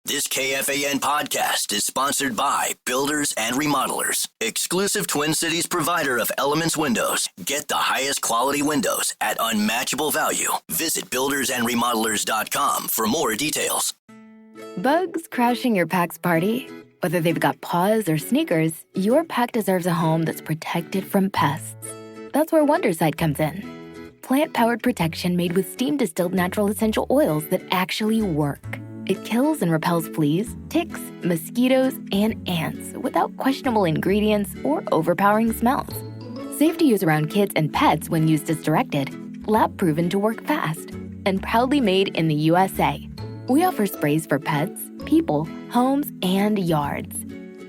This KFAN podcast is sponsored by Builders and Remodelers, exclusive Twin Cities provider of Elements Windows. Get the highest quality windows at unmatchable value. Visit buildersandremodelers.com for more details. Bugs crashing your pack's party? Whether they've got paws or sneakers, your pack deserves a home that's protected from pests. That's where Wondercide comes in. Plant-powered protection made with steam-distilled natural essential oils that actually work. It kills and repels fleas, ticks, mosquitoes, and ants without questionable ingredients or overpowering smells. Safe to use around kids and pets when used as directed, lab-proven to work fast, and proudly made in the USA. We offer sprays for pets, people, homes, and yards.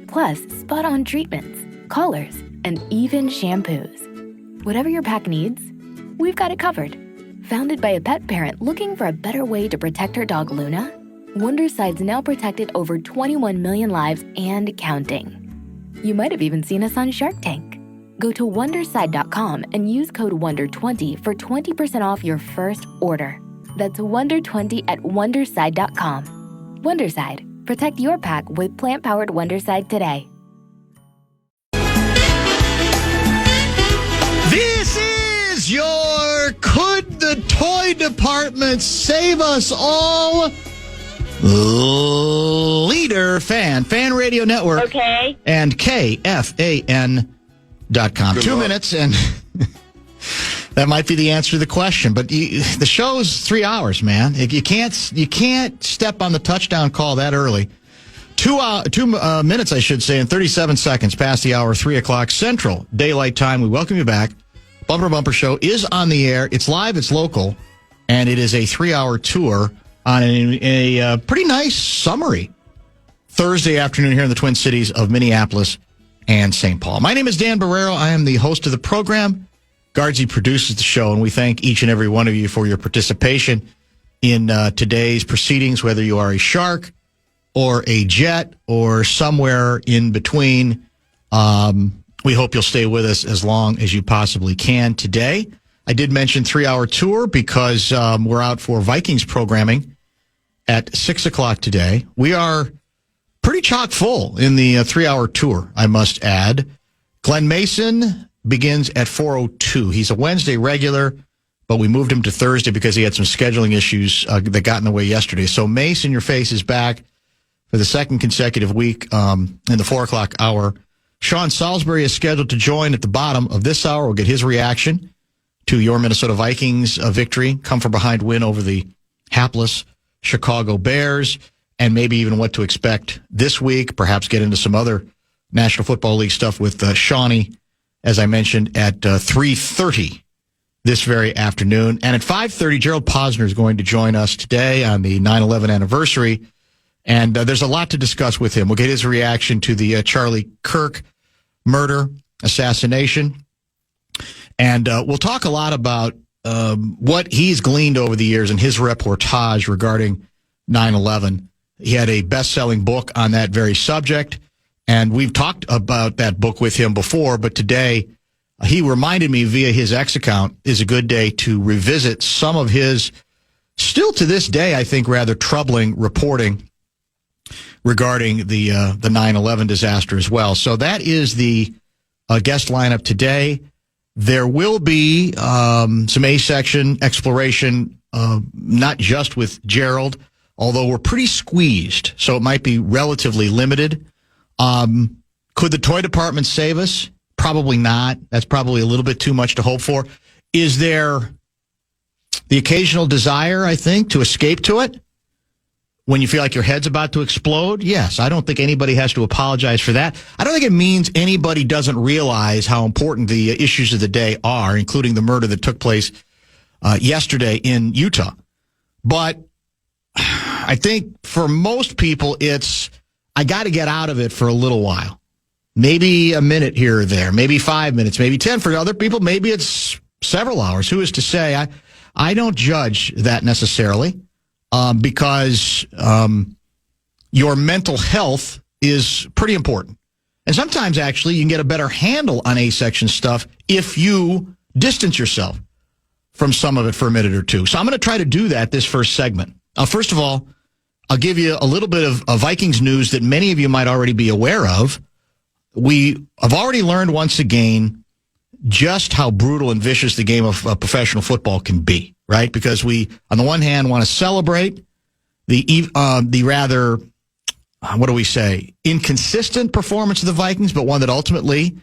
Plus, spot-on treatments, collars, and even shampoos. Whatever your pack needs, we've got it covered. Founded by a pet parent looking for a better way to protect her dog Luna, Wondercide's now protected over 21 million lives and counting. You might have even seen us on Shark Tank. Go to Wondercide.com and use code WONDER20 for 20% off your first order. That's WONDER20 at Wondercide.com. Wondercide. Protect your pack with plant-powered Wondercide today. This is your Could the Toy Department Save Us All? Leader fan radio network. Okay. And KFAN.com. 2 minutes, and that might be the answer to the question. But the show's 3 hours, man. You can't step on the touchdown call that early. 2 minutes, I should say, and 37 seconds past the hour, 3 o'clock Central Daylight Time. We welcome you back. Bumper Show is on the air. It's live, it's local, and it is a 3-hour tour on a pretty nice summery Thursday afternoon here in the Twin Cities of Minneapolis and St. Paul. My name is Dan Barreiro. I am the host of the program. Guardsy produces the show, and we thank each and every one of you for your participation in today's proceedings, whether you are a shark or a jet or somewhere in between. We hope you'll stay with us as long as you possibly can today. I did mention 3-hour tour because we're out for Vikings programming at 6 o'clock today. We are pretty chock full in the 3-hour tour, I must add. Glenn Mason begins at 4:02. He's a Wednesday regular, but we moved him to Thursday because he had some scheduling issues that got in the way yesterday. So Mace in your face is back for the second consecutive week in the 4 o'clock hour. Sean Salisbury is scheduled to join at the bottom of this hour. We'll get his reaction to your Minnesota Vikings victory, come from behind win over the hapless Chicago Bears, and maybe even what to expect this week, perhaps get into some other National Football League stuff with Shawnee, as I mentioned, at 3:30 this very afternoon. And at 5:30, Gerald Posner is going to join us today on the 9/11 anniversary, and there's a lot to discuss with him. We'll get his reaction to the Charlie Kirk murder, assassination, and we'll talk a lot about what he's gleaned over the years in his reportage regarding 9/11. He had a best-selling book on that very subject, and we've talked about that book with him before, but today he reminded me via his X account is a good day to revisit some of his, still to this day, I think, rather troubling reporting regarding the 9/11 disaster as well. So that is the guest lineup today. There will be some A-section exploration, not just with Gerald, although we're pretty squeezed, so it might be relatively limited. Could the toy department save us? Probably not. That's probably a little bit too much to hope for. Is there the occasional desire, I think, to escape to it when you feel like your head's about to explode? Yes, I don't think anybody has to apologize for that. I don't think it means anybody doesn't realize how important the issues of the day are, including the murder that took place yesterday in Utah. But I think for most people, it's, I got to get out of it for a little while. Maybe a minute here or there, maybe 5 minutes, maybe 10. For other people, maybe it's several hours. Who is to say? I don't judge that necessarily. Because your mental health is pretty important. And sometimes, actually, you can get a better handle on A-section stuff if you distance yourself from some of it for a minute or two. So I'm going to try to do that this first segment. First of all, I'll give you a little bit of Vikings news that many of you might already be aware of. We have already learned once again just how brutal and vicious the game of professional football can be, right? Because we, on the one hand, want to celebrate the rather, what do we say, inconsistent performance of the Vikings, but one that ultimately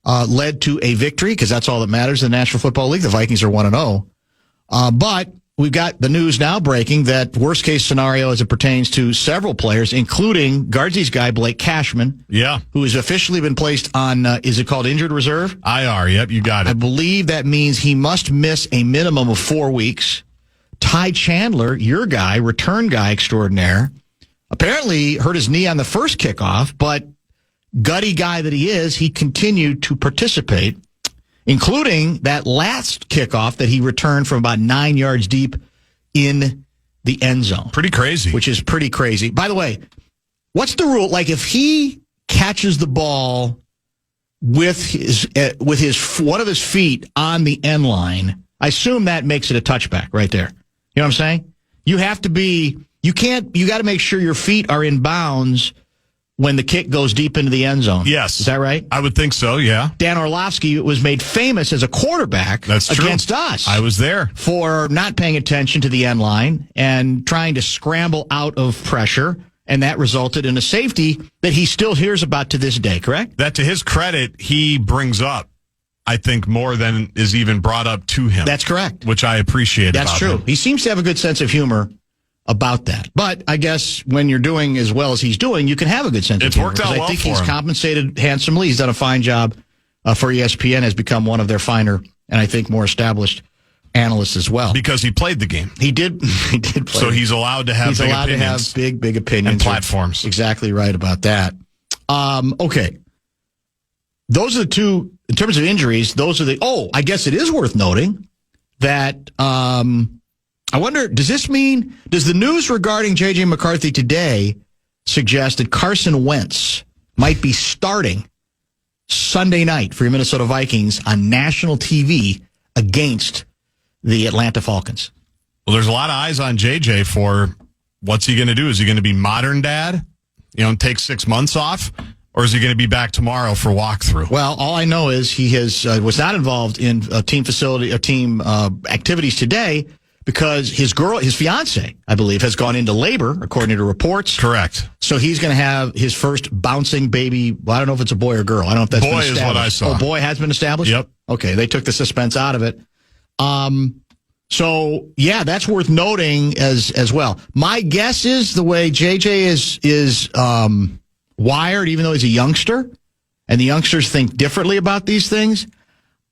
led to a victory, because that's all that matters in the National Football League. The Vikings are 1-0. But we've got the news now breaking that worst-case scenario as it pertains to several players, including Guardsy's guy, Blake Cashman, who has officially been placed on, is it called injured reserve? IR, yep, you got it. I believe that means he must miss a minimum of 4 weeks. Ty Chandler, your guy, return guy extraordinaire, apparently hurt his knee on the first kickoff, but gutty guy that he is, he continued to participate, including that last kickoff that he returned from about 9 yards deep in the end zone. Pretty crazy. Which is pretty crazy. By the way, what's the rule? Like, if he catches the ball with his one of his feet on the end line, I assume that makes it a touchback right there. You know what I'm saying? You have to be, you got to make sure your feet are in bounds when the kick goes deep into the end zone. Yes. Is that right? I would think so, yeah. Dan Orlovsky was made famous as a quarterback against us. I was there. For not paying attention to the end line and trying to scramble out of pressure, and that resulted in a safety that he still hears about to this day, correct? That, to his credit, he brings up, I think, more than is even brought up to him. That's correct. Which I appreciate about him. That's true. He seems to have a good sense of humor about that. But I guess when you're doing as well as he's doing, you can have a good sense of humor. It's worked out well for him. I think he's compensated handsomely. He's done a fine job for ESPN, has become one of their finer and I think more established analysts as well. Because he played the game. He did play. So he's allowed to have big opinions. To have big opinions. And platforms. Exactly right about that. Okay. Those are the two, in terms of injuries, those are I guess it is worth noting that, I wonder, does the news regarding J.J. McCarthy today suggest that Carson Wentz might be starting Sunday night for your Minnesota Vikings on national TV against the Atlanta Falcons? Well, there's a lot of eyes on J.J. for what's he going to do? Is he going to be modern dad, and take 6 months off? Or is he going to be back tomorrow for walkthrough? Well, all I know is he was not involved in team activities today, because his fiance, I believe, has gone into labor, according to reports. Correct. So he's going to have his first bouncing baby. Well, I don't know if it's a boy or girl. I don't know if that's been established. Boy is what I saw. Oh, boy has been established? Yep. Okay, they took the suspense out of it. So, yeah, that's worth noting as well. My guess is the way JJ is wired, even though he's a youngster, and the youngsters think differently about these things,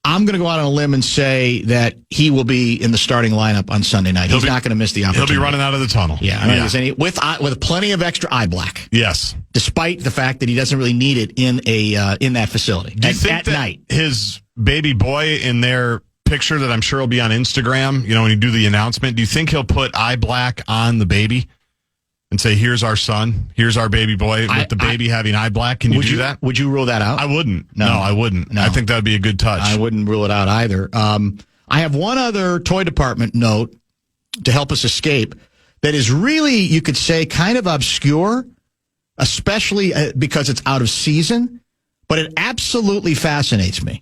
I'm going to go out on a limb and say that he will be in the starting lineup on Sunday night. He's not going to miss the opportunity. He'll be running out of the tunnel. Yeah, I don't think there's with plenty of extra eye black. Yes, despite the fact that he doesn't really need it in that facility. Do you think that night, his baby boy in their picture that I'm sure will be on Instagram, when you do the announcement, do you think he'll put eye black on the baby and say, "Here's our son, here's our baby boy," with the baby having eye black? Can you do that? Would you rule that out? I wouldn't. No, I wouldn't. No. I think that would be a good touch. I wouldn't rule it out either. I have one other toy department note to help us escape that is really, you could say, kind of obscure, especially because it's out of season, but it absolutely fascinates me.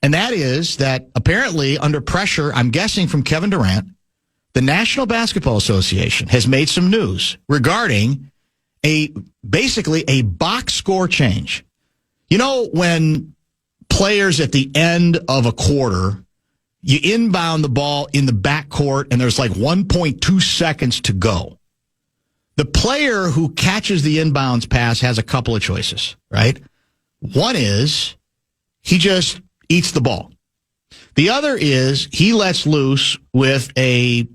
And that is that apparently under pressure, I'm guessing from Kevin Durant, the National Basketball Association has made some news regarding basically a box score change. When players at the end of a quarter, you inbound the ball in the backcourt and there's like 1.2 seconds to go. The player who catches the inbounds pass has a couple of choices, right? One is he just eats the ball. The other is he lets loose with a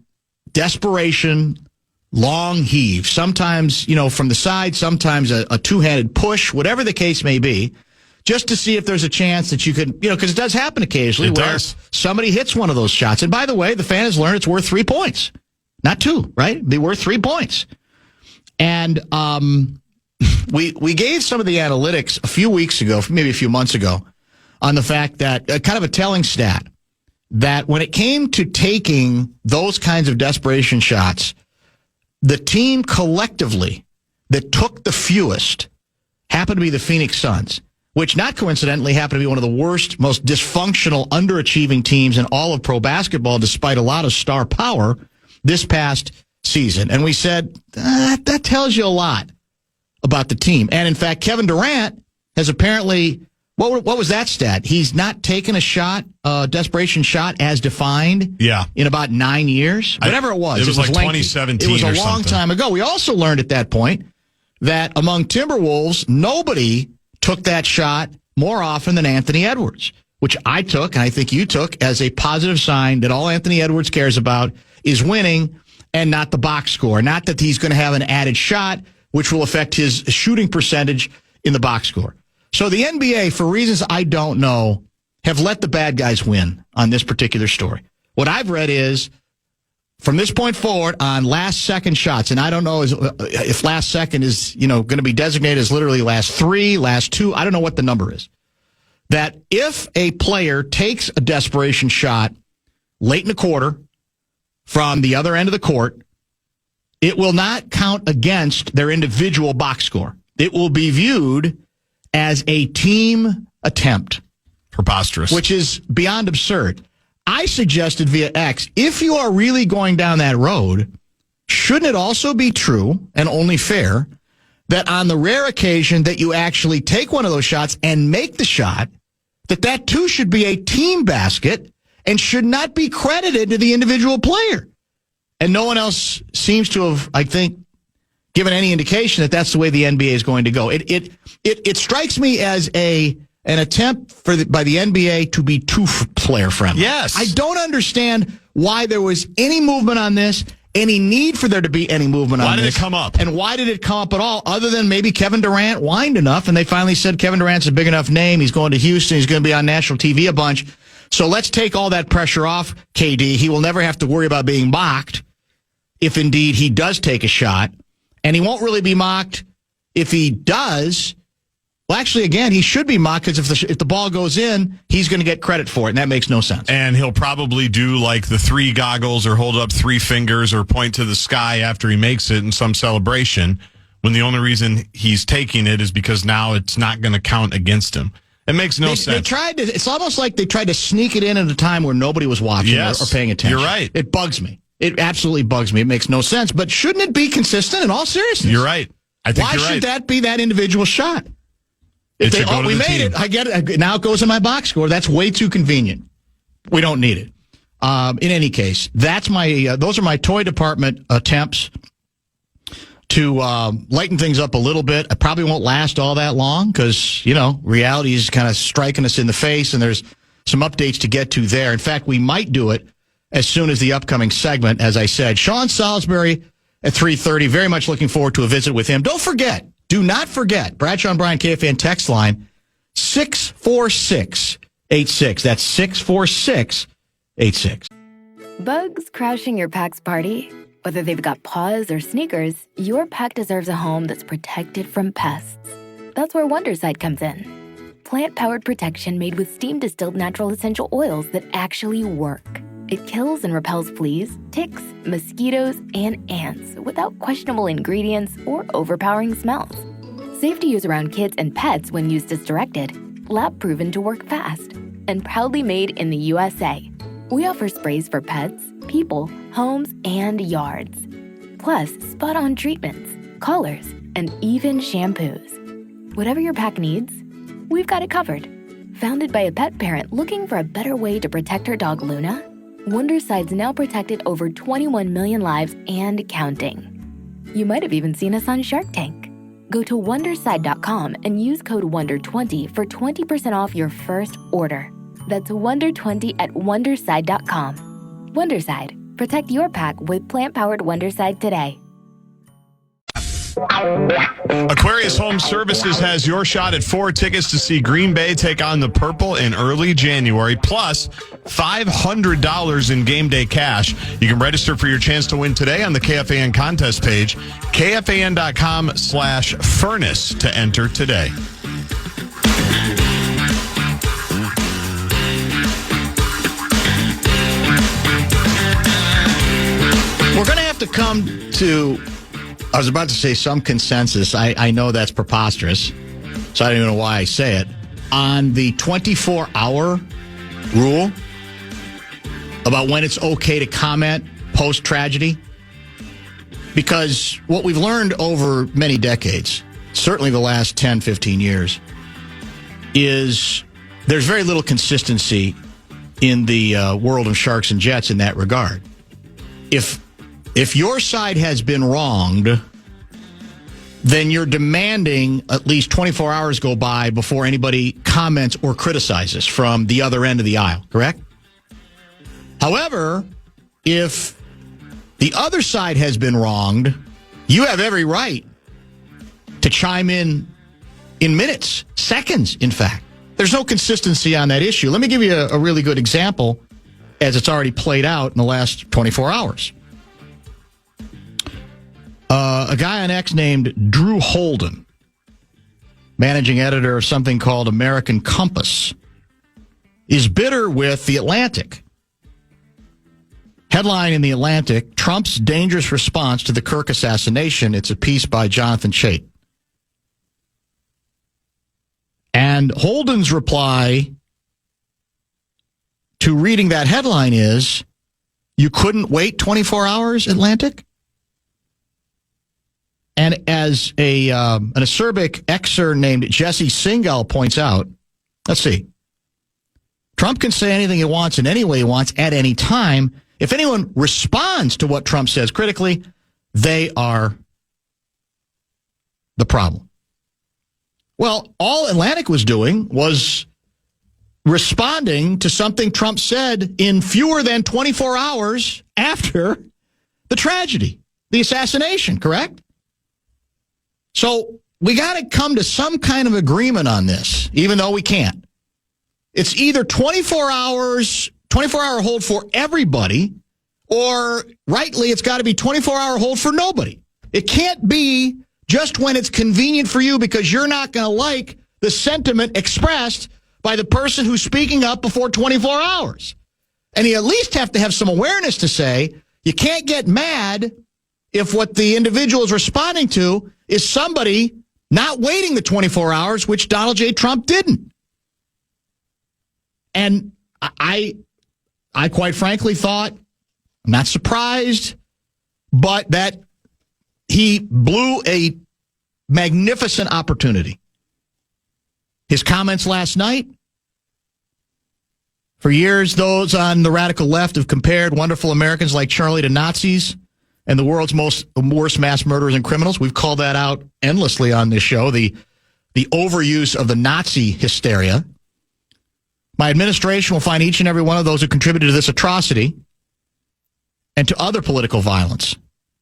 desperation, long heave, sometimes, from the side, sometimes a two-handed push, whatever the case may be, just to see if there's a chance that you could, because it does happen occasionally where somebody hits one of those shots. And by the way, the fan has learned it's worth 3 points, not 2, right? They worth 3 points. And we gave some of the analytics a few weeks ago, maybe a few months ago, on the fact that kind of a telling stat, that when it came to taking those kinds of desperation shots, the team collectively that took the fewest happened to be the Phoenix Suns, which not coincidentally happened to be one of the worst, most dysfunctional, underachieving teams in all of pro basketball, despite a lot of star power this past season. And we said, that tells you a lot about the team. And in fact, Kevin Durant has apparently, what was that stat? He's not taken a shot, desperation shot as defined in about 9 years. Whatever it was. It was like lengthy. 2017 It was a or long something. time ago. We also learned at that point that among Timberwolves, nobody took that shot more often than Anthony Edwards, which I took, and I think you took, as a positive sign that all Anthony Edwards cares about is winning and not the box score. Not that he's going to have an added shot, which will affect his shooting percentage in the box score. So the NBA, for reasons I don't know, have let the bad guys win on this particular story. What I've read is, from this point forward, on last-second shots, and I don't know if last second is going to be designated as literally last 3, last 2, I don't know what the number is, that if a player takes a desperation shot late in the quarter from the other end of the court, it will not count against their individual box score. It will be viewed as a team attempt. Preposterous. Which is beyond absurd. I suggested via X, if you are really going down that road, shouldn't it also be true and only fair that on the rare occasion that you actually take one of those shots and make the shot, that too should be a team basket and should not be credited to the individual player? And no one else seems to have, I think, given any indication that that's the way the NBA is going to go. It strikes me as an attempt by the NBA to be too player friendly. Yes. I don't understand why there was any movement on this, any need for there to be any movement on this. Why did it come up? And why did it come up at all, other than maybe Kevin Durant whined enough, and they finally said Kevin Durant's a big enough name, he's going to Houston, he's going to be on national TV a bunch, so let's take all that pressure off KD. He will never have to worry about being mocked if indeed he does take a shot, and he won't really be mocked if he does. Well, actually, again, he should be mocked because if the ball goes in, he's going to get credit for it, and that makes no sense. And he'll probably do like the 3 goggles or hold up 3 fingers or point to the sky after he makes it in some celebration, when the only reason he's taking it is because now it's not going to count against him. It makes no sense. It's almost like they tried to sneak it in at a time where nobody was watching or paying attention. You're right. It bugs me. It absolutely bugs me. It makes no sense. But shouldn't it be consistent in all seriousness? You're right. I think Why you're right. should that be that individual shot? If It should go to we the made team. it, I get it. Now it goes in my box score. That's way too convenient. We don't need it. In any case, that's those are my toy department attempts to lighten things up a little bit. I probably won't last all that long because, reality is kind of striking us in the face, and there's some updates to get to there. In fact, we might do it as soon as the upcoming segment, as I said. Sean Salisbury at 3:30. Very much looking forward to a visit with him. Do not forget, Bradshaw and Bryan KFAN text line, 64686. That's 64686. Bugs crashing your pack's party? Whether they've got paws or sneakers, your pack deserves a home that's protected from pests. That's where Wondercide comes in. Plant-powered protection made with steam-distilled natural essential oils that actually work. It kills and repels fleas, ticks, mosquitoes, and ants without questionable ingredients or overpowering smells. Safe to use around kids and pets when used as directed. Lab-proven to work fast. And proudly made in the USA. We offer sprays for pets, people, homes, and yards. Plus, spot-on treatments, collars, and even shampoos. Whatever your pack needs, we've got it covered. Founded by a pet parent looking for a better way to protect her dog Luna, Wonderside's now protected over 21 million lives and counting. You might have even seen us on Shark Tank. Go to Wonderside.com and use code WONDER20 for 20% off your first order. That's WONDER20 at Wonderside.com. Wonderside. Protect your pack with plant-powered Wonderside today. Aquarius Home Services has your shot at 4 tickets to see Green Bay take on the Purple in early January, plus $500 in game day cash. You can register for your chance to win today on the KFAN contest page, KFAN.com/furnace to enter today. We're going to have to come to I was about to say some consensus. I know that's preposterous, so I don't even know why I say it. On the 24-hour rule about when it's okay to comment post-tragedy, because what we've learned over many decades, certainly the last 10, 15 years, is there's very little consistency in the world of sharks and jets in that regard. If your side has been wronged, then you're demanding at least 24 hours go by before anybody comments or criticizes from the other end of the aisle, correct? However, if the other side has been wronged, you have every right to chime in minutes, seconds, in fact. There's no consistency on that issue. Let me give you a really good example as it's already played out in the last 24 hours. A guy on X named Drew Holden, managing editor of something called American Compass, is bitter with The Atlantic. Headline in The Atlantic, Trump's dangerous response to the Kirk assassination. It's a piece by Jonathan Chait. And Holden's reply to reading that headline is, you couldn't wait 24 hours, Atlantic? And as an acerbic Xer named Jesse Singal points out, let's see, Trump can say anything he wants in any way he wants at any time. If anyone responds to what Trump says critically, they are the problem. Well, all Atlantic was doing was responding to something Trump said in fewer than 24 hours after the tragedy, the assassination, correct? So we got to come to some kind of agreement on this, even though we can't. It's either 24-hour hold for everybody, or rightly, it's got to be 24-hour hold for nobody. It can't be just when it's convenient for you because you're not going to like the sentiment expressed by the person who's speaking up before 24 hours. And you at least have to have some awareness to say, you can't get mad if what the individual is responding to is somebody not waiting the 24 hours, which Donald J. Trump didn't. And I quite frankly thought, I'm not surprised, but that he blew a magnificent opportunity. His comments last night, for years, those on the radical left have compared wonderful Americans like Charlie to Nazis and the world's worst mass murderers and criminals. We've called that out endlessly on this show, the overuse of the Nazi hysteria. My administration will find each and every one of those who contributed to this atrocity and to other political violence.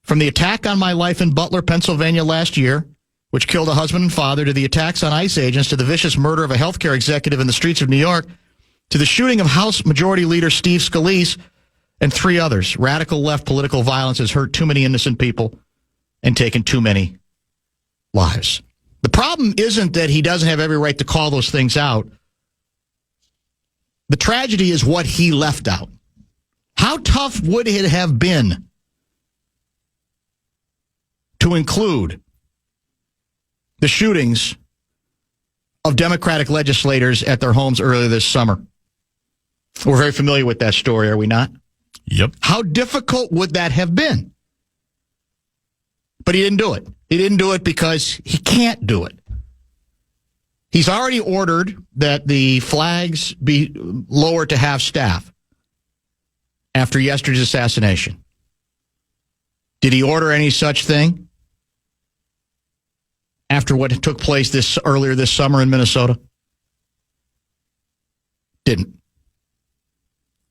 From the attack on my life in Butler, Pennsylvania last year, which killed a husband and father, to the attacks on ICE agents, to the vicious murder of a healthcare executive in the streets of New York, to the shooting of House Majority Leader Steve Scalise and 3 others. Radical left political violence has hurt too many innocent people and taken too many lives. The problem isn't that he doesn't have every right to call those things out. The tragedy is what he left out. How tough would it have been to include the shootings of Democratic legislators at their homes earlier this summer? We're very familiar with that story, are we not? Yep. How difficult would that have been? But he didn't do it. He didn't do it because he can't do it. He's already ordered that the flags be lowered to half staff after yesterday's assassination. Did he order any such thing after what took place earlier this summer in Minnesota? Didn't.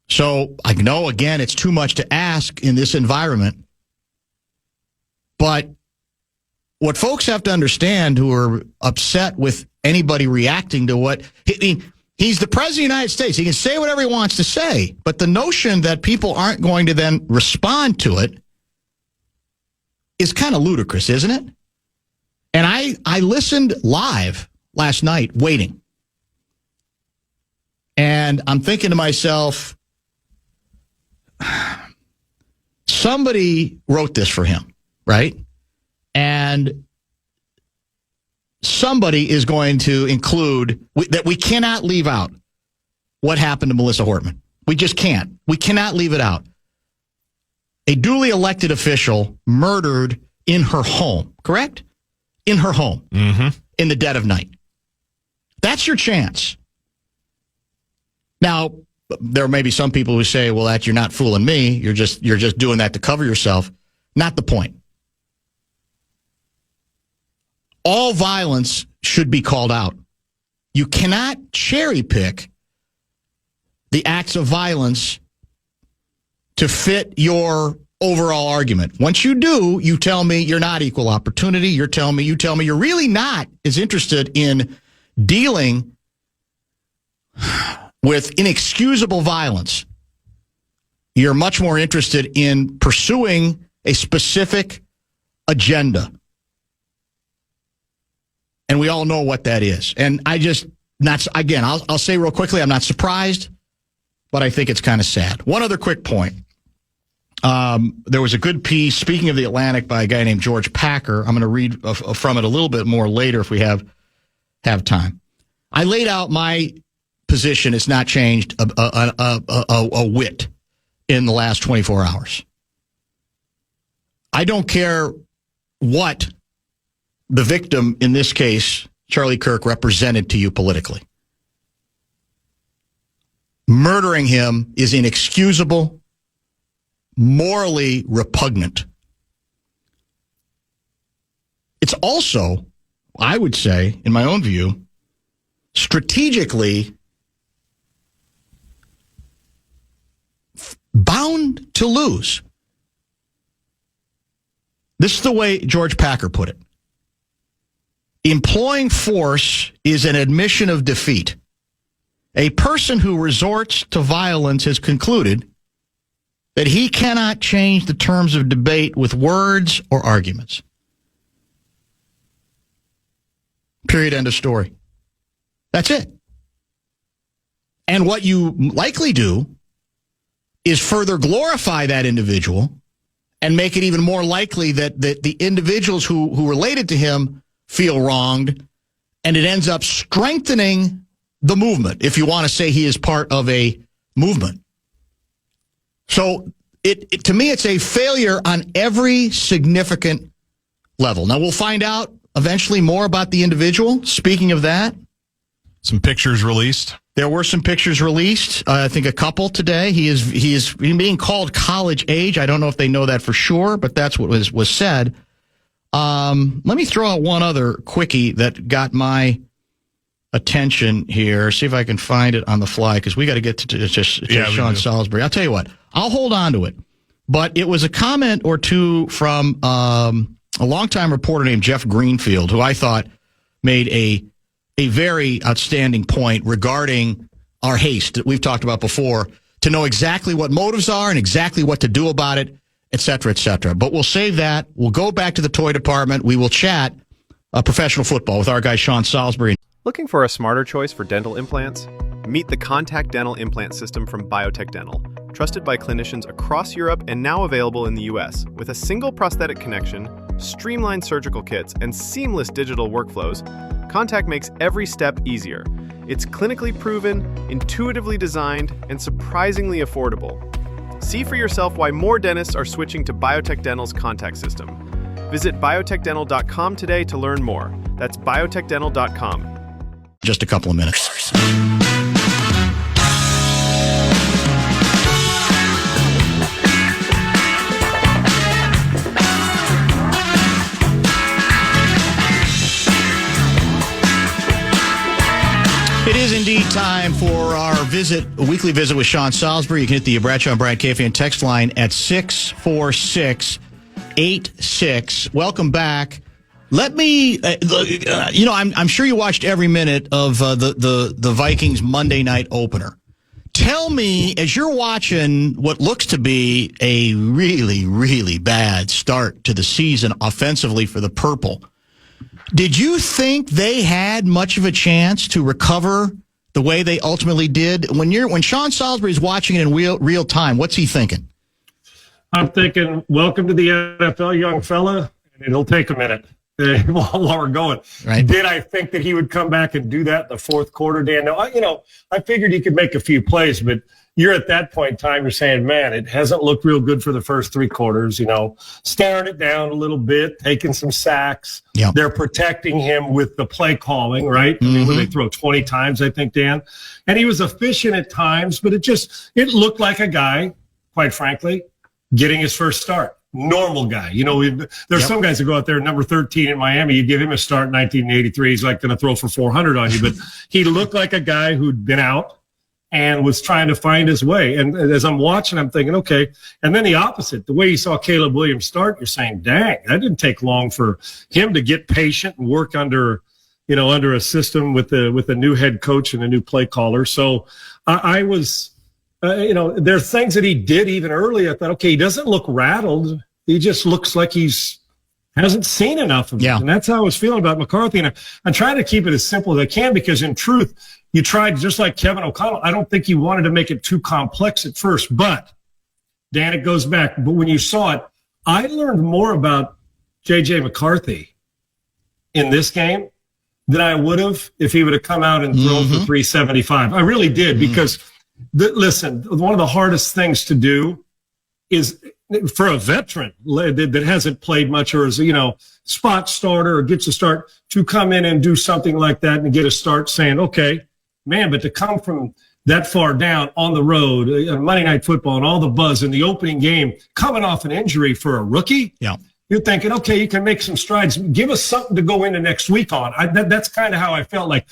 So I know, again, it's too much to ask in this environment. But what folks have to understand who are upset with anybody reacting to what... he's the president of the United States. He can say whatever he wants to say. But the notion that people aren't going to then respond to it is kind of ludicrous, isn't it? And I listened live last night, waiting. And I'm thinking to myself, somebody wrote this for him, right? And somebody is going to include that we cannot leave out what happened to Melissa Hortman. We just can't. We cannot leave it out. A duly elected official murdered in her home, correct? In her home, in the dead of night. That's your chance. Now, there may be some people who say, well, that you're not fooling me. You're just doing that to cover yourself. Not the point. All violence should be called out. You cannot cherry pick the acts of violence to fit your overall argument. Once you do, you tell me you're not equal opportunity. You tell me you're really not as interested in dealing with inexcusable violence. You're much more interested in pursuing a specific agenda. And we all know what that is. And I'll say real quickly, I'm not surprised, but I think it's kind of sad. One other quick point. There was a good piece, speaking of the Atlantic, by a guy named George Packer. I'm going to read from it a little bit more later if we have time. I laid out my position. It's not changed a whit in the last 24 hours. I don't care what the victim, in this case, Charlie Kirk, represented to you politically. Murdering him is inexcusable, morally repugnant. It's also, I would say, in my own view, strategically bound to lose. This is the way George Packer put it. Employing force is an admission of defeat. A person who resorts to violence has concluded that he cannot change the terms of debate with words or arguments. Period. End of story. That's it. And what you likely do is further glorify that individual and make it even more likely that the individuals who related to him feel wronged, and it ends up strengthening the movement, if you want to say he is part of a movement. So to me, it's a failure on every significant level. Now, we'll find out eventually more about the individual. Speaking of that, some pictures released. There were some pictures released. I think a couple today. He is being called college age. I don't know if they know that for sure, but that's what was said. Let me throw out one other quickie that got my attention here. See if I can find it on the fly, because we got to get to Sean Salisbury. I'll tell you what. I'll hold on to it. But it was a comment or two from a longtime reporter named Jeff Greenfield, who I thought made a very outstanding point regarding our haste that we've talked about before to know exactly what motives are and exactly what to do about it, et cetera, et cetera. But we'll save that. We'll go back to the toy department. We will chat professional football with our guy, Sean Salisbury. Looking for a smarter choice for dental implants? Meet the Contact Dental Implant System from Biotech Dental. Trusted by clinicians across Europe and now available in the US. With a single prosthetic connection, streamlined surgical kits, and seamless digital workflows, Contact makes every step easier. It's clinically proven, intuitively designed, and surprisingly affordable. See for yourself why more dentists are switching to Biotech Dental's Contact System. Visit biotechdental.com today to learn more. That's biotechdental.com. Just a couple of minutes. It is indeed time for our weekly visit with Sean Salisbury. You can hit the Bradshaw and Brad KFAN text line at 64686. Welcome back. Let me, I'm sure you watched every minute of the Vikings Monday night opener. Tell me, as you're watching what looks to be a really, really bad start to the season offensively for the Purple, did you think they had much of a chance to recover the way they ultimately did? When Sean Salisbury is watching it in real time, what's he thinking? I'm thinking, welcome to the NFL, young fella. and it'll take a minute while we're going. Right. Did I think that he would come back and do that in the fourth quarter, Dan? No, I figured he could make a few plays, but you're at that point in time, you're saying, man, it hasn't looked real good for the first three quarters, staring it down a little bit, taking some sacks. Yep. They're protecting him with the play calling, right? I mean, they throw 20 times, I think, Dan. And he was efficient at times, but it looked like a guy, quite frankly, getting his first start. Normal guy. There's some guys that go out there, number 13 in Miami, you give him a start in 1983, he's like going to throw for 400 on you. But he looked like a guy who'd been out and was trying to find his way. And as I'm watching, I'm thinking, okay. And then the opposite, the way you saw Caleb Williams start, you're saying, dang, that didn't take long for him to get patient and work under a system with a new head coach and a new play caller. So I was, there's things that he did even early. I thought, okay, he doesn't look rattled. He just looks like hasn't seen enough of it. Yeah. And that's how I was feeling about McCarthy. And I'm trying to keep it as simple as I can because in truth, you tried, just like Kevin O'Connell, I don't think he wanted to make it too complex at first. But, Dan, it goes back. But when you saw it, I learned more about J.J. McCarthy in this game than I would have if he would have come out and thrown for 375. I really did because, listen, one of the hardest things to do is for a veteran that hasn't played much or is, spot starter or gets a start to come in and do something like that and get a start saying, okay, man, but to come from that far down on the road, Monday Night Football and all the buzz in the opening game, coming off an injury for a rookie, you're thinking, okay, you can make some strides. Give us something to go into next week on. That's kind of how I felt like.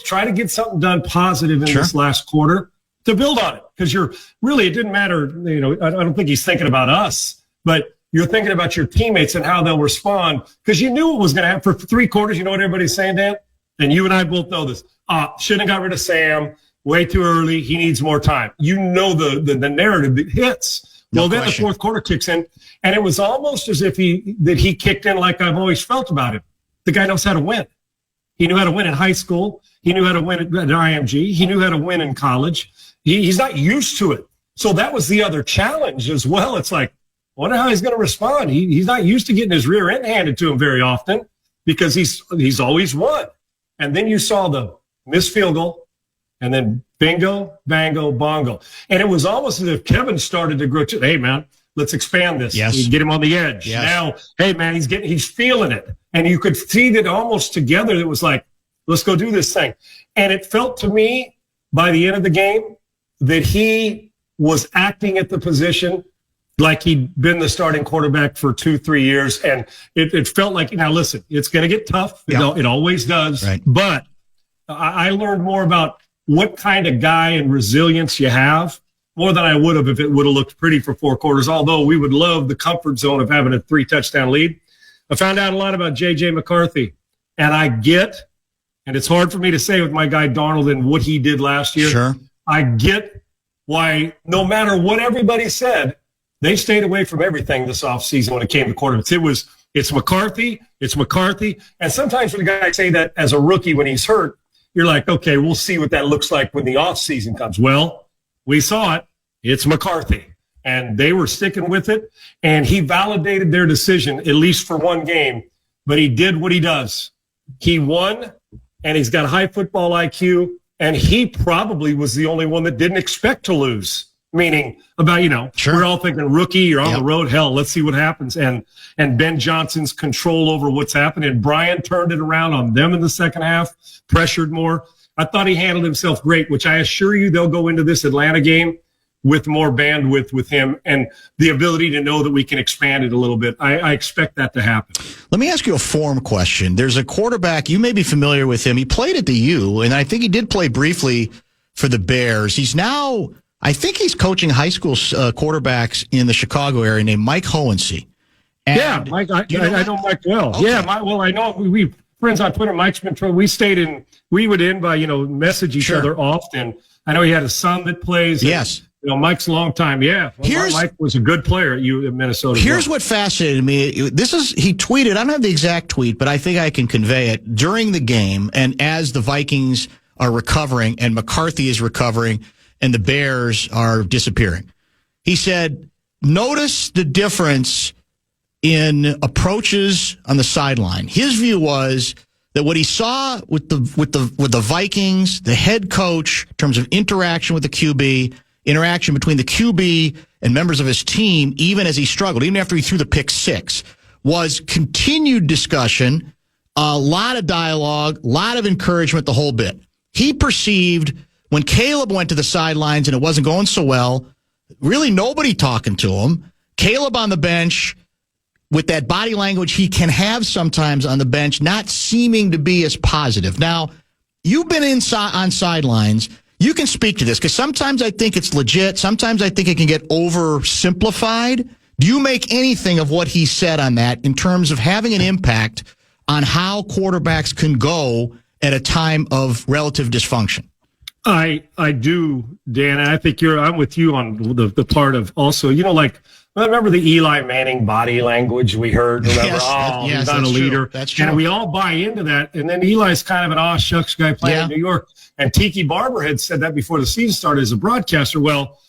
Try to get something done positive in this last quarter to build on it. Because it didn't matter, I don't think he's thinking about us, but you're thinking about your teammates and how they'll respond because you knew it was going to happen for three quarters. You know what everybody's saying, Dan? And you and I both know this. Shouldn't have got rid of Sam way too early. He needs more time. The narrative that hits. No then question. the fourth quarter kicks in, and it was almost as if he kicked in like I've always felt about him. The guy knows how to win. He knew how to win in high school. He knew how to win at IMG. He knew how to win in college. He's not used to it. So that was the other challenge as well. It's like, I wonder how he's going to respond. He's not used to getting his rear end handed to him very often because he's always won. And then you saw the missed field goal, and then bingo, bango, bongo. And it was almost as if Kevin started to grow hey, man, let's expand this. Yes. Get him on the edge. Yes. Now, hey, man, he's feeling it. And you could see that almost together it was like, let's go do this thing. And it felt to me by the end of the game that he was acting at the position like he'd been the starting quarterback for 2-3 years. And it felt like, now listen, it's going to get tough. It always does. Right. But I learned more about what kind of guy and resilience you have more than I would have if it would have looked pretty for 4 quarters, although we would love the comfort zone of having a 3-touchdown lead. I found out a lot about J.J. McCarthy, and and it's hard for me to say with my guy Darnold and what he did last year. Sure. I get why no matter what everybody said, they stayed away from everything this offseason when it came to quarterbacks. It's McCarthy. And sometimes when the guys say that as a rookie when he's hurt, you're like, okay, we'll see what that looks like when the offseason comes. Well, we saw it. It's McCarthy. And they were sticking with it. And he validated their decision, at least for one game. But he did what he does. He won, and he's got high football IQ. And he probably was the only one that didn't expect to lose. Meaning about, Sure. We're all thinking rookie, you're on the road. Hell, let's see what happens. And Ben Johnson's control over what's happening. Brian turned it around on them in the second half, pressured more. I thought he handled himself great, which I assure you they'll go into this Atlanta game with more bandwidth with him and the ability to know that we can expand it a little bit. I expect that to happen. Let me ask you a form question. There's a quarterback, you may be familiar with him. He played at the U, and I think he did play briefly for the Bears. He's now, I think he's coaching high school quarterbacks in the Chicago area named Mike Hohensee. Yeah, Mike, I know Mike well. Okay. Yeah, I know we friends on Twitter. Mike's been we would end by, message each other often. I know he had a son that plays. Yes. Mike's a long time. Yeah. Well, Mike was a good player at Minnesota. Here's what fascinated me. He tweeted, I don't have the exact tweet, but I think I can convey it during the game. And as the Vikings are recovering and McCarthy is recovering and the Bears are disappearing, he said, notice the difference in approaches on the sideline. His view was that what he saw with the Vikings, the head coach, in terms of interaction with the QB, interaction between the QB and members of his team, even as he struggled, even after he threw the pick six, was continued discussion, a lot of dialogue, a lot of encouragement, the whole bit. He perceived when Caleb went to the sidelines and it wasn't going so well, really nobody talking to him. Caleb on the bench with that body language he can have sometimes on the bench, not seeming to be as positive. Now, you've been on sidelines. You can speak to this because sometimes I think it's legit. Sometimes I think it can get oversimplified. Do you make anything of what he said on that in terms of having an impact on how quarterbacks can go at a time of relative dysfunction? I do, Dan. And I think I'm with you on the part of also, like, I remember the Eli Manning body language we heard. Remember, he's not a leader. True. That's true. And we all buy into that. And then Eli's kind of an aw shucks guy playing in New York. And Tiki Barber had said that before the season started as a broadcaster. Well,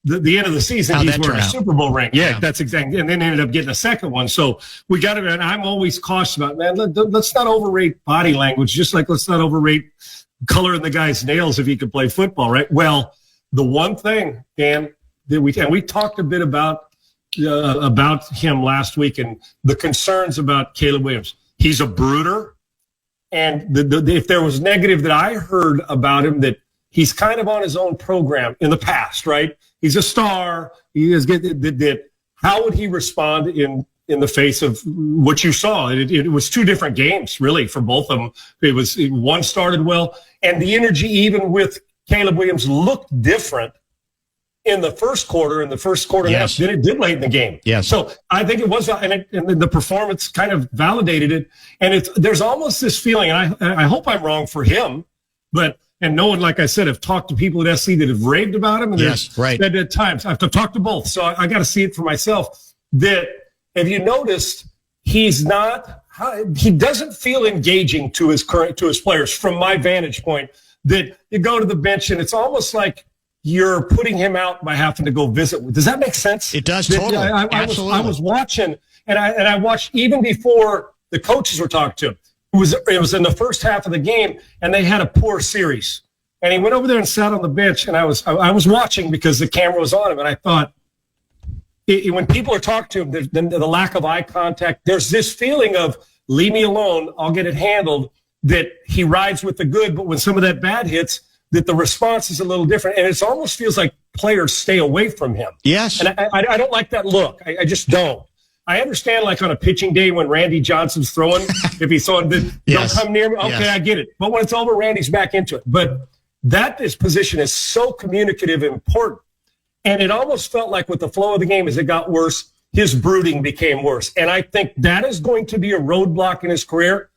the end of the season, he's wearing a Super Bowl ring. Yeah, that's exactly. And then ended up getting a second one. So we got to, and I'm always cautious about, man, let's not overrate body language, just like let's not overrate coloring the guy's nails if he could play football, right? Well, the one thing, Dan, that we talked a bit about him last week and the concerns about Caleb Williams. He's a brooder. And if there was negative that I heard about him, that he's kind of on his own program in the past, right? He's a star. He is good. How would he respond in the face of what you saw? It was two different games, really, for both of them. One started well, and the energy, even with Caleb Williams, looked different in the first quarter than it did late in the game. Yes. So I think it was, and the performance kind of validated it. And there's almost this feeling, and I hope I'm wrong for him, and no one, like I said, have talked to people at SC that have raved about him. And yes, right. At times I've talked to both, so I got to see it for myself. That have you noticed he doesn't feel engaging to his players from my vantage point. That you go to the bench and it's almost like you're putting him out by having to go visit. Does that make sense? It does, totally. Absolutely. I was watching, and I watched even before the coaches were talking to him. It was in the first half of the game, and they had a poor series. And he went over there and sat on the bench, and I was watching because the camera was on him, and I thought, when people are talking to him, the lack of eye contact, there's this feeling of, leave me alone, I'll get it handled, that he rides with the good, but when some of that bad hits, that the response is a little different. And it almost feels like players stay away from him. Yes. And I don't like that look. I just don't. I understand, like on a pitching day when Randy Johnson's throwing, if he's throwing, don't come near me. Okay, yes. I get it. But when it's over, Randy's back into it. But this position is so communicative and important. And it almost felt like with the flow of the game, as it got worse, his brooding became worse. And I think that is going to be a roadblock in his career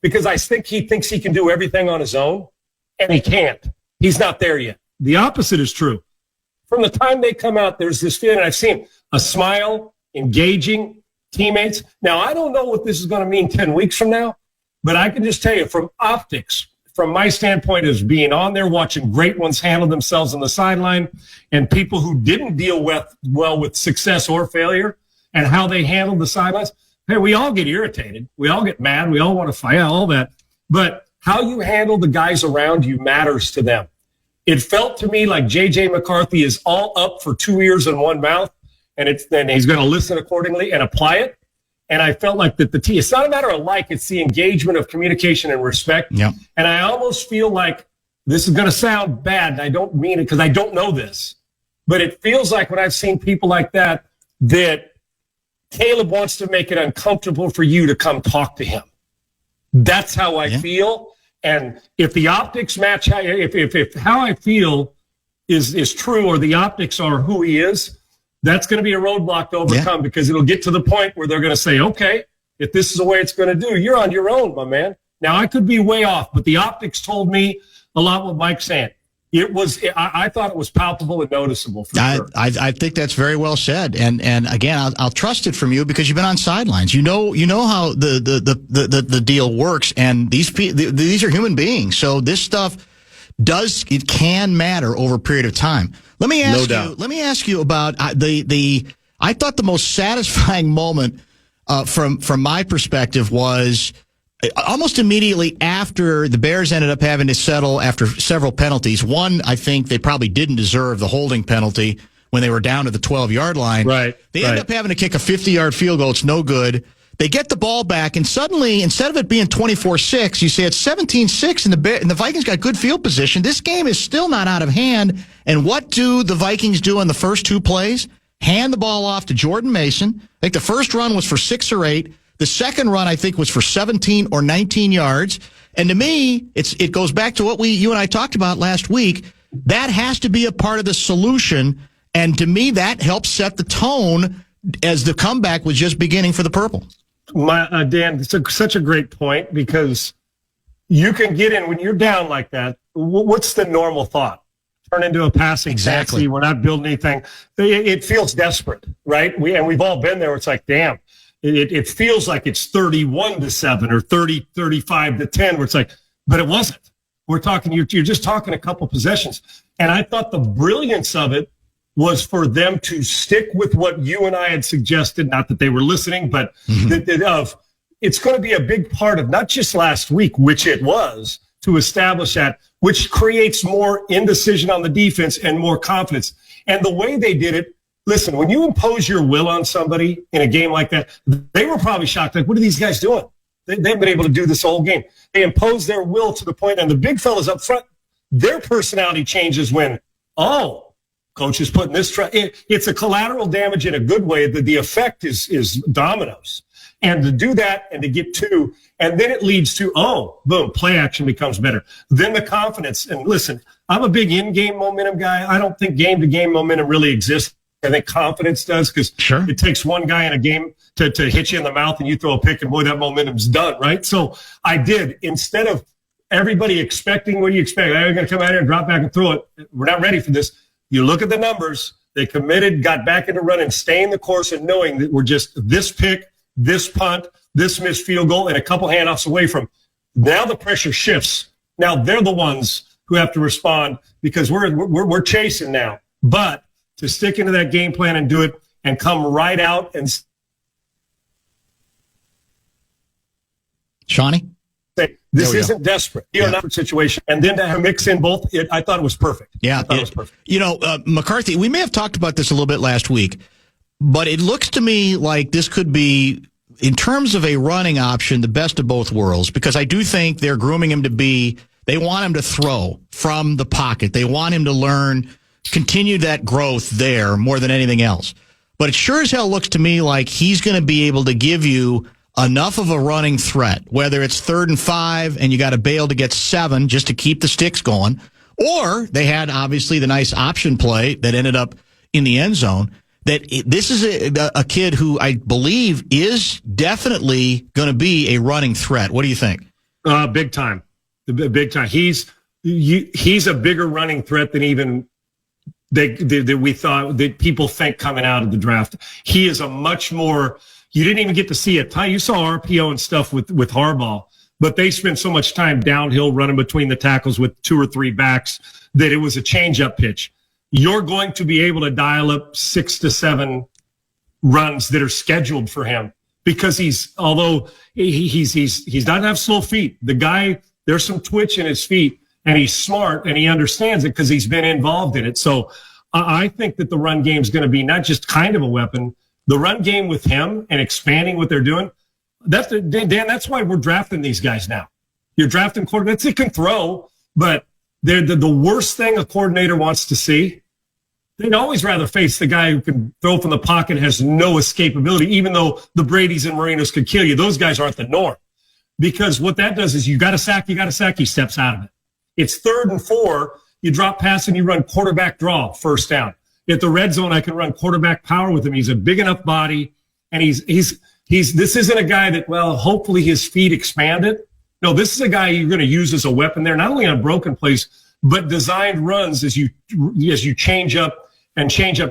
because I think he thinks he can do everything on his own, and he can't. He's not there yet. The opposite is true. From the time they come out, there's this feeling, I've seen a smile, engaging teammates. Now, I don't know what this is going to mean 10 weeks from now, but I can just tell you from optics, from my standpoint as being on there, watching great ones handle themselves on the sideline and people who didn't deal well with success or failure and how they handled the sidelines. Hey, we all get irritated. We all get mad. We all want to fight, all that. But how you handle the guys around you matters to them. It felt to me like J.J. McCarthy is all up for 2 ears and one mouth, and he's going to listen accordingly and apply it. And I felt like that it's not a matter of like, it's the engagement of communication and respect. Yep. And I almost feel like this is going to sound bad, and I don't mean it because I don't know this, but it feels like when I've seen people like that Caleb wants to make it uncomfortable for you to come talk to him. That's how I feel. And if the optics match, if how I feel is true, or the optics are who he is, that's going to be a roadblock to overcome because it'll get to the point where they're going to say, okay, if this is the way it's going to do, you're on your own, my man. Now, I could be way off, but the optics told me a lot what Mike's saying. I thought it was palpable and noticeable. For sure. I think that's very well said, and again, I'll trust it from you because you've been on sidelines. You know how the deal works, and these are human beings, so this stuff can matter over a period of time. Let me ask you about I thought the most satisfying moment from my perspective was almost immediately after the Bears ended up having to settle after several penalties. One, I think they probably didn't deserve the holding penalty when they were down to the 12-yard line. Right. They end up having to kick a 50-yard field goal. It's no good. They get the ball back, and suddenly, instead of it being 24-6, you say it's 17-6, and the Vikings got good field position. This game is still not out of hand. And what do the Vikings do on the first two plays? Hand the ball off to Jordan Mason. I think the first run was for 6 or 8. The second run, I think, was for 17 or 19 yards. And to me, it goes back to what you and I talked about last week. That has to be a part of the solution. And to me, that helps set the tone as the comeback was just beginning for the Purple. Dan, it's such a great point, because you can get in when you're down like that. What's the normal thought? Turn into a passing taxi. We're not building anything. It feels desperate, right? We've all been there. It's like, damn, it feels like it's 31-7 or 35-10, where it's like, but it wasn't. We're talking, you're just talking a couple possessions. And I thought the brilliance of it was for them to stick with what you and I had suggested, not that they were listening, but it's going to be a big part of not just last week, which it was, to establish that, which creates more indecision on the defense and more confidence. And the way they did it, listen, when you impose your will on somebody in a game like that, they were probably shocked. Like, what are these guys doing? They've been able to do this whole game. They impose their will to the point, and the big fellas up front, their personality changes when, coach is putting this. It's a collateral damage in a good way. The effect is dominoes. And to do that and to get 2, and then it leads to, boom, play action becomes better. Then the confidence. And listen, I'm a big in-game momentum guy. I don't think game-to-game momentum really exists. I think confidence does, because it takes one guy in a game to hit you in the mouth and you throw a pick, and boy, that momentum's done, right? So I did. Instead of everybody expecting, what do you expect? They're going to come out here and drop back and throw it. We're not ready for this. You look at the numbers. They committed, got back into running, staying the course, and knowing that we're just this pick, this punt, this missed field goal, and a couple handoffs away from. Now the pressure shifts. Now they're the ones who have to respond, because we're chasing now. But to stick into that game plan and do it and come right out and Shawnee? Say, this isn't desperate. You're not in a situation. And then to mix in both, I thought it was perfect. Yeah. I thought it was perfect. McCarthy, we may have talked about this a little bit last week, but it looks to me like this could be, in terms of a running option, the best of both worlds, because I do think they're grooming him to be, they want him to throw from the pocket. They want him to learn, continue that growth there more than anything else. But it sure as hell looks to me like he's going to be able to give you enough of a running threat, whether it's 3rd and 5 and you got to bail to get 7 just to keep the sticks going, or they had obviously the nice option play that ended up in the end zone. That this is a kid who I believe is definitely going to be a running threat. What do you think? Big time. Big time. He's a bigger running threat than even that we thought, that people think coming out of the draft. He is a much more. You didn't even get to see it. You saw RPO and stuff with Harbaugh, but they spent so much time downhill running between the tackles with 2 or 3 backs that it was a change-up pitch. You're going to be able to dial up 6 to 7 runs that are scheduled for him, because he doesn't have slow feet. The guy, there's some twitch in his feet, and he's smart and he understands it because he's been involved in it. So I think that the run game is going to be not just kind of a weapon. The run game with him and expanding what they're doing, Dan, that's why we're drafting these guys now. You're drafting quarterbacks that can throw, but they're the worst thing a coordinator wants to see. They'd always rather face the guy who can throw from the pocket, has no escapability, even though the Bradys and Marinos could kill you. Those guys aren't the norm, because what that does is you got to sack, he steps out of it. It's 3rd and 4. You drop pass and you run quarterback draw, first down. At the red zone, I can run quarterback power with him. He's a big enough body, and this isn't a guy that, well, hopefully his feet expanded. No, this is a guy you're going to use as a weapon there, not only on broken plays, but designed runs as you change up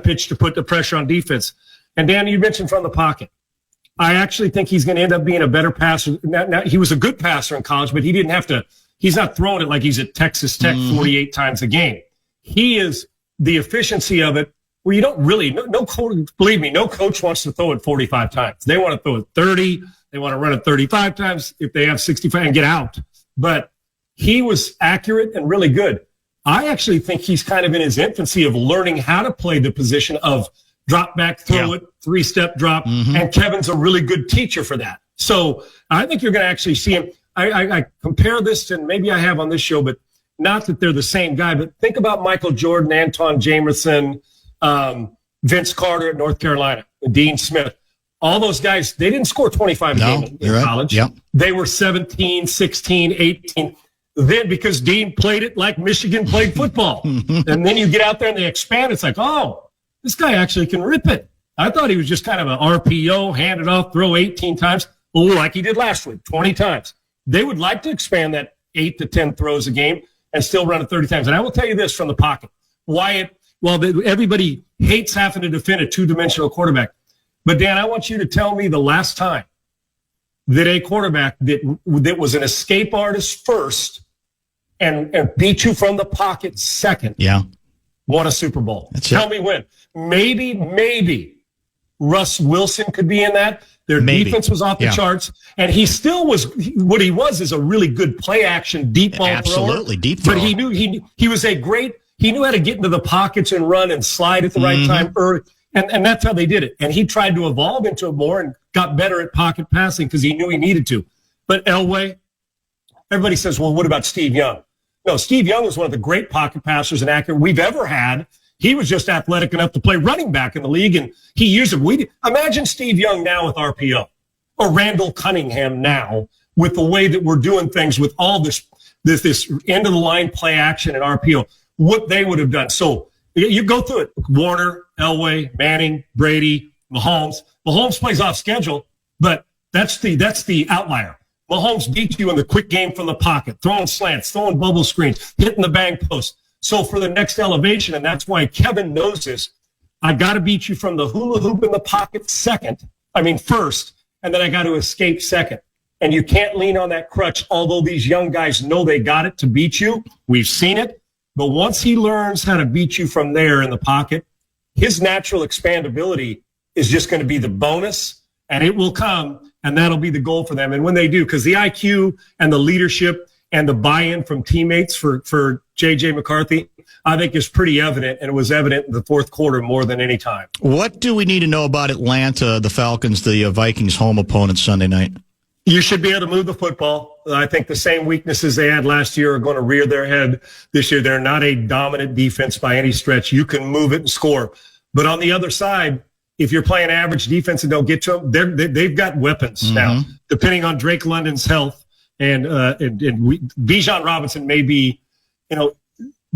pitch to put the pressure on defense. And Dan, you mentioned from the pocket. I actually think he's going to end up being a better passer. Now, he was a good passer in college, but he didn't have to. He's not throwing it like he's at Texas Tech 48 times a game. He is. The efficiency of it where you don't really, no coach, believe me, no coach wants to throw it 45 times. They want to throw it 30. They want to run it 35 times if they have 65 and get out. But he was accurate and really good. I actually think he's kind of in his infancy of learning how to play the position of drop back, throw it, 3-step drop. And Kevin's a really good teacher for that. So I think you're going to actually see him. I compare this, and maybe I have on this show, but not that they're the same guy, but think about Michael Jordan, Anton Jamerson, Vince Carter at North Carolina, Dean Smith. All those guys, they didn't score 25 a game in college. Yep. They were 17, 16, 18. Then because Dean played it like Michigan played football. And then you get out there and they expand. It's like, oh, this guy actually can rip it. I thought he was just kind of an RPO, hand it off, throw 18 times, like he did last week, 20 times. They would like to expand that 8 to 10 throws a game and still run it 30 times. And I will tell you this from the pocket. Everybody hates having to defend a two-dimensional quarterback. But, Dan, I want you to tell me the last time that a quarterback that was an escape artist first and beat you from the pocket second won a Super Bowl. Tell me when. Maybe Russ Wilson could be in that. Their defense was off the charts, and he still was. What he was is a really good play-action deep ball thrower. Absolutely, deep thrower. But he knew he was a great. He knew how to get into the pockets and run and slide at the right time early. And that's how they did it. And he tried to evolve into it more and got better at pocket passing because he knew he needed to. But Elway, everybody says, well, what about Steve Young? No, Steve Young was one of the great pocket passers and accurate we've ever had. He was just athletic enough to play running back in the league, and he used it. Imagine Steve Young now with RPO, or Randall Cunningham now with the way that we're doing things with all this end-of-the-line play action and RPO, what they would have done. So you go through it. Warner, Elway, Manning, Brady, Mahomes. Mahomes plays off schedule, but that's the outlier. Mahomes beats you in the quick game from the pocket, throwing slants, throwing bubble screens, hitting the bang post. So for the next elevation, and that's why Kevin knows this, I got to beat you from the hula hoop in the pocket first, and then I got to escape second. And you can't lean on that crutch, although these young guys know they got it to beat you. We've seen it. But once he learns how to beat you from there in the pocket, his natural expandability is just going to be the bonus, and it will come, and that'll be the goal for them. And when they do, because the IQ and the leadership and the buy-in from teammates for J.J. McCarthy, I think is pretty evident, and it was evident in the fourth quarter more than any time. What do we need to know about Atlanta, the Falcons, the Vikings' home opponent Sunday night? You should be able to move the football. I think the same weaknesses they had last year are going to rear their head this year. They're not a dominant defense by any stretch. You can move it and score. But on the other side, if you're playing average defense and don't get to them, they've got weapons now, depending on Drake London's health. And Bijan Robinson may be,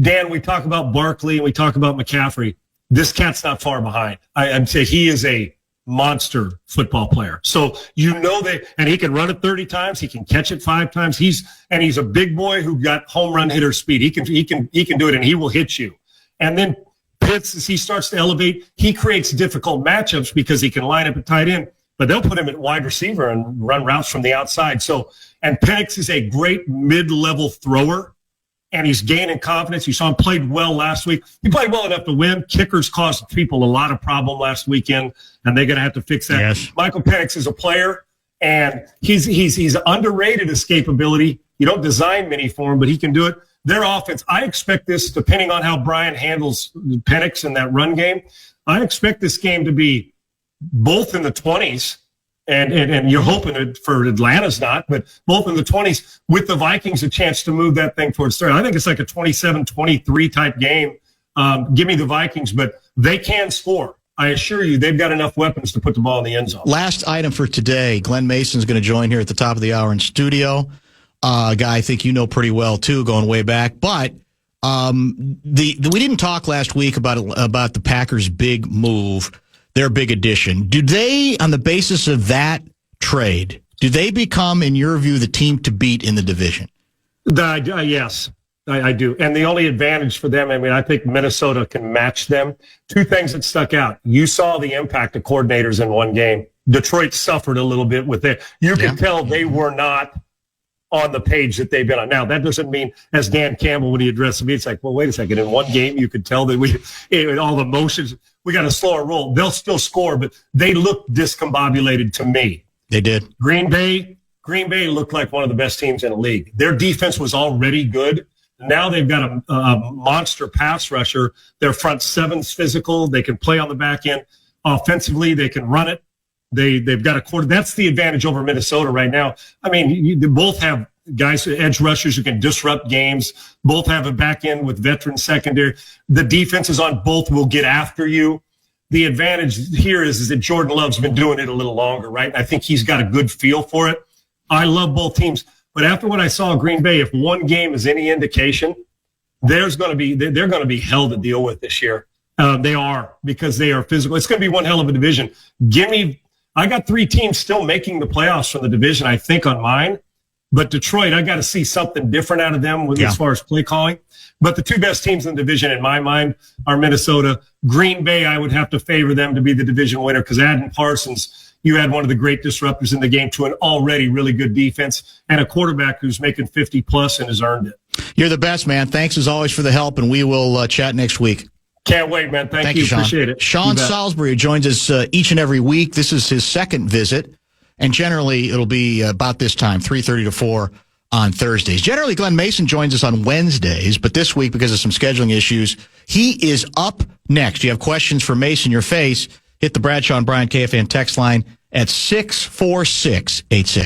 Dan, we talk about Barkley and we talk about McCaffrey. This cat's not far behind. I'd say he is a monster football player. So and he can run it 30 times. He can catch it 5 times. He's a big boy who got home run hitter speed. He can do it, and he will hit you. And then Pitts, as he starts to elevate, he creates difficult matchups because he can line up at tight end, but they'll put him at wide receiver and run routes from the outside. So, and Penix is a great mid-level thrower, and he's gaining confidence. You saw him played well last week. He played well enough to win. Kickers caused people a lot of problem last weekend, and they're going to have to fix that. Yes. Michael Penix is a player, and he's underrated escapability. You don't design many for him, but he can do it. Their offense, I expect this, depending on how Brian handles Penix in that run game, I expect this game to be both in the 20s, and you're hoping it for Atlanta's not, but both in the 20s with the Vikings a chance to move that thing towards 30. I think it's like a 27-23 type game. Give me the Vikings, but they can score. I assure you they've got enough weapons to put the ball in the end zone. Last item for today, Glenn Mason's going to join here at the top of the hour in studio. A guy I think you know pretty well, too, going way back. But we didn't talk last week about the Packers' big move, their big addition. Do they, on the basis of that trade, do they become, in your view, the team to beat in the division? Yes, I do. And the only advantage for them, I think Minnesota can match them. 2 things that stuck out. You saw the impact of coordinators in one game. Detroit suffered a little bit with it. You could tell they were not on the page that they've been on. Now, that doesn't mean, as Dan Campbell, when he addressed me, it's like, well, wait a second. In one game, you could tell that all the motions. we got a slower roll. They'll still score, but they look discombobulated to me. They did. Green Bay looked like one of the best teams in the league. Their defense was already good. Now they've got a monster pass rusher. Their front seven's physical. They can play on the back end. Offensively, they can run it. They've got a quarter. That's the advantage over Minnesota right now. I mean, they both have guys, edge rushers who can disrupt games. Both have a back end with veteran secondary. The defenses on both will get after you. The advantage here is that Jordan Love's been doing it a little longer, right? I think he's got a good feel for it. I love both teams. But after what I saw in Green Bay, if one game is any indication, they're going to be hell to deal with this year. They are, because they are physical. It's going to be one hell of a division. I got 3 teams still making the playoffs from the division, I think, on mine. But Detroit, I got to see something different out of them as far as play calling. But the 2 best teams in the division, in my mind, are Minnesota. Green Bay, I would have to favor them to be the division winner, because Adam Parsons, you had one of the great disruptors in the game to an already really good defense and a quarterback who's making 50+ and has earned it. You're the best, man. Thanks as always for the help, and we will chat next week. Can't wait, man. Thank you. Sean. Appreciate it. Sean Salisbury joins us each and every week. This is his second visit, and generally it'll be about this time, 3:30 to 4 on Thursdays. Generally, Glenn Mason joins us on Wednesdays, but this week, because of some scheduling issues, he is up next. You have questions for Mason, your face, hit the Bradshaw and Bryant KFAN text line at 64686.